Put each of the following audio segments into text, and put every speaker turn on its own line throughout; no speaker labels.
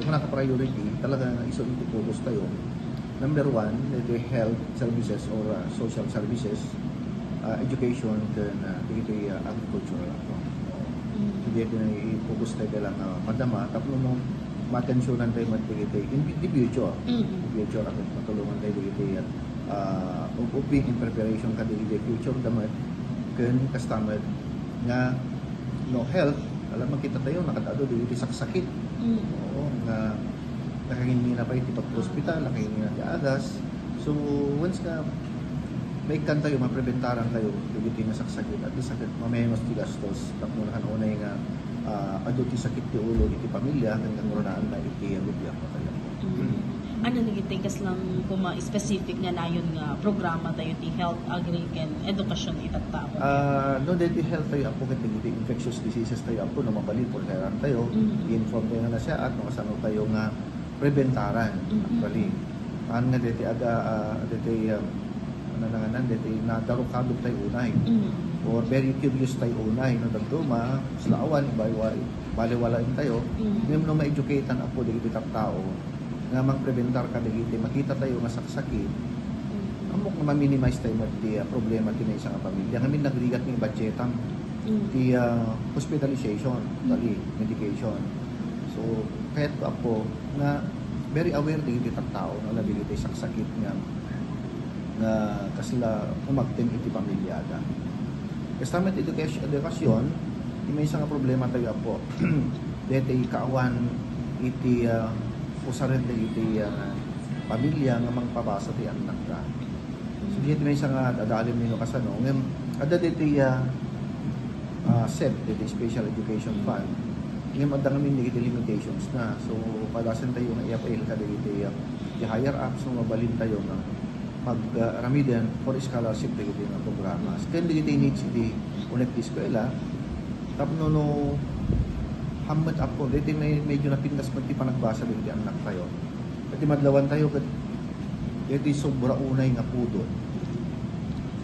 kung naka-priority, talaga iso iti focus tayo. Number one, ito health services or social services, education, then ito agricultural ako. So, dito na i-focus tayo lang madama, tapos no, matensyonan tayo ito in the future. In the future, ako matulungan tayo ito uping in preparation ka dito future damat kan customer nga no health, alam mo kita tayo nakatado dito sa sakit. Oo, nga nakahingi na pa iti pag-hospital, nakahingi na ti agas. So once ka may kan tayo, mapreventaran tayo dito nga sakit at sakit mamaya mas ti gastos tapos na kanunay nga ado ti sakit ti ulo iti pamilya hanggang koronaan na iti lubya pa tayo.
Ano nagitikas lang kuma specific nga nayon nga programa tayo ti health, agri, and education itatao?
No, dahil health tayo ako kaya infectious diseases tayo ako na mabalin po kaya tayo, i-inform tayo na siya at makasano tayo nga preventaran actually. Ano nga dito dito nadarukadog tayo unay or very curious tayo unay no dagduma slaawan baliwalain tayo ngayon no ma-educatean ako dito tao nga mag-preventar ka dito makita tayo nga saksakit amok na ma-minimize tayo di problema tinay sa pamilya kami nagrigat ng budgetan di hospitalization dali medication so kahit ako na very aware dito tao na labi dito saksakit nga kasila umagtin iti pamilyada. Kastamit edukasyon, may isang problema tayo po. Dito kaawan iti usarin na iti pamilya nga magpabasa ti anak ka. So dito may isang dadalim nino kasano. Ngayon, ada dito SEP, dito Special Education Fund. Ngayon, ada kami dito limitations na. So, padasan tayo nga i-appeal ka dito i-hire up. So, mabalin tayo nga mag-ramidan for scholarship dito ng programa. Kaya dito needs iti ulit di eskwela. Tapos no hamad ako. Dito may medyo napindas mo iti panagbasa dito anak tayo. At madlawan tayo dito sobra unay nga pudo.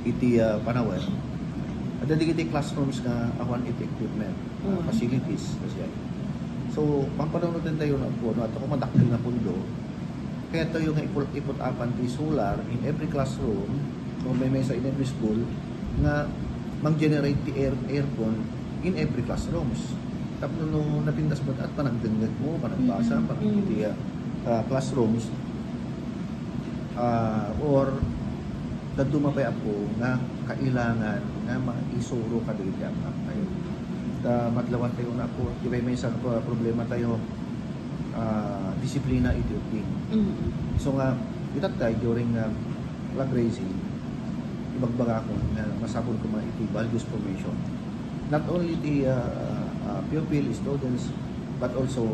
Iti panawan. At dito classrooms nga awan iti equipment, facilities. Kasi. So, pampanood din tayo na po. At ako madakil na pundo. Kaya ito yung ipot-apan di solar in every classroom o may mesa in every school na mag-generate the aircon in every classrooms. Tapos nung napindas mo at panagdengag mo, panagbasa, panagditi classrooms or dadumapay ako na kailangan na maisuro ka dito ang tayo. Madlawan tayo na po, di ba may isang problema tayo disiplina iti so nga itat tayo during flag raising ibagbaga ko na masabol ko mga iti values formation not only the pupil students but also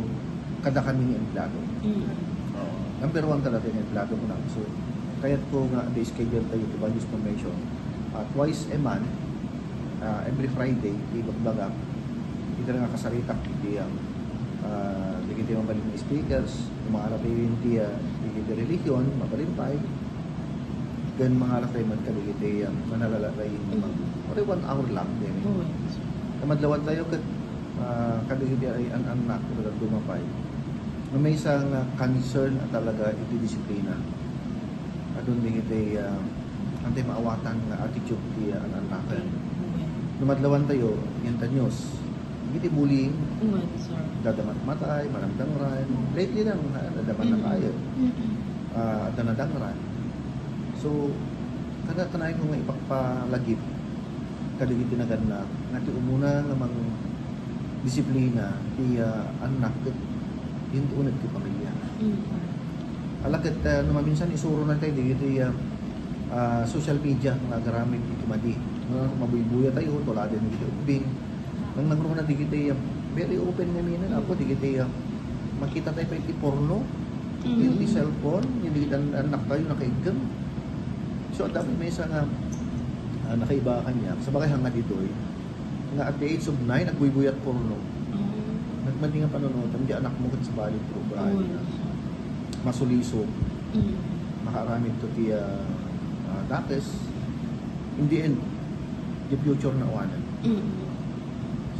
kada kami ni empleyado number one talaga yung empleyado ko na so kaya't ko nga the schedule tayo iti values formation twice a month every Friday ibagbaga ito nga kasaritak iti hindi mabalin ng speakers, mga alapay hindi religion, mabalimpay, gan mga alapay magkaligiti manalalakay naman. Pari 1 hour lang din. Kamadlawan tayo kaligiti ay anak ko dumapay. May isang concern at talaga iti disiplina. Adun din iti antay maawatan na attitude ti anak. Numadlawan tayo, yung news. Hindi bullying, dadamat matay, maramdangran. Lately lang, dadaman na kayo. Danadangran. So, kanay ko nga ipagpalagip, kaligit tinagan na, nati umuna namang disiplina, di anak, hindi unad ki pamilya. Alakit, minsan isuro na tayo, di social media, mga garamit, itimadi. Mabuibuya tayo, wala din dito ubing. Nang nagkaroon na digiti very open nga minan ako digiti makita tayo pa iti porno iti cellphone hindi anak tayo nakaigam so dami may isa nga nakaiba kanya sa bagay hanga dito nga at the age of 9 nagbuybuy at porno nagmandi nga panonood hindi anak mo sa balik program masuliso makaramid to ti dates in the end the future na uwanan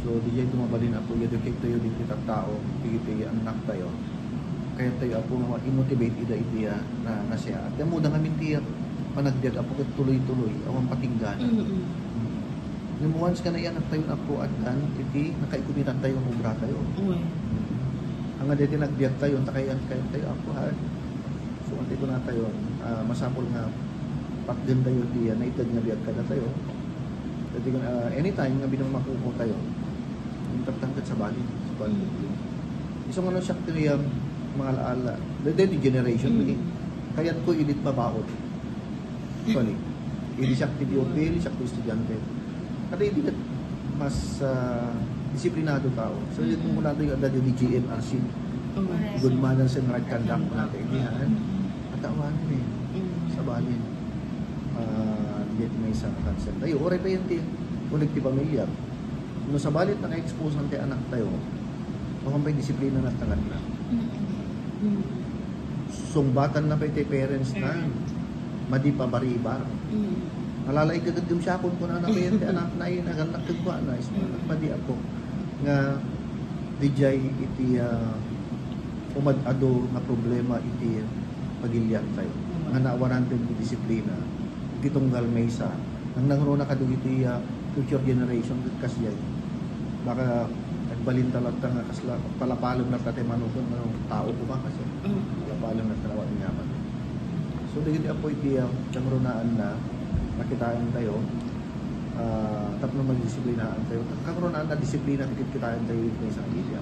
So, di dyan tumabalin ako, educate tayo, di kita tao, pigiti ang anak tayo. kaya tayo apo nga i-motivate ida itiya na siya. At yung muda kami tiya panagdiag apo kat tuloy-tuloy awang patinggan. Yung once ka na yan tayo na po at kan iti nakaikumitan tayo ng ubra tayo.
Uy.
Ang nga dito nagdiag tayo takayan kayo tayo apo ha. So antito na tayo masapol nga patgen tayo tiya na itag nga diag kada tayo. Jadi anytime nga binang makuko tayo. Intertangkat sa bali. Isang ano siya tiya mga alaala. Dito generation kaya ko edit mabaot. Sorry. Hindi siya active siya estudyante. Kada hindi mas disiplinado tao. So yun mula tayo ada di GMRC. Good manners and right conduct natin. Inihan. Katawan sa balin. Dito may isang concept tayo. Ore pa yun kolektiv pamilyar. No sa balit naka-expose ng anak tayo, kung may disiplina na tangan na. Sungbatan na pa iti parents na, madi pa baribar. Nalalay kagad yung siya kung na napayan anak na yun, naganak kagwa na, madi ako. Nga, dijay iti umadado nga problema iti pagilyan tayo. Nga nawaran tayo yung disiplina, iti tunggal may isa. Nang nangroon na kadug iti future generation kasi yan. Baka nagbalin talaga nga kasla palapalong na tatay manukon ng tao ko ba kasi palapalong na tanawa niya man. So dito apo iti kangrunaan na nakitaan tayo tapno magdisiplinaan tayo. Kangrunaan na disiplina kitaan tayo ito sa India.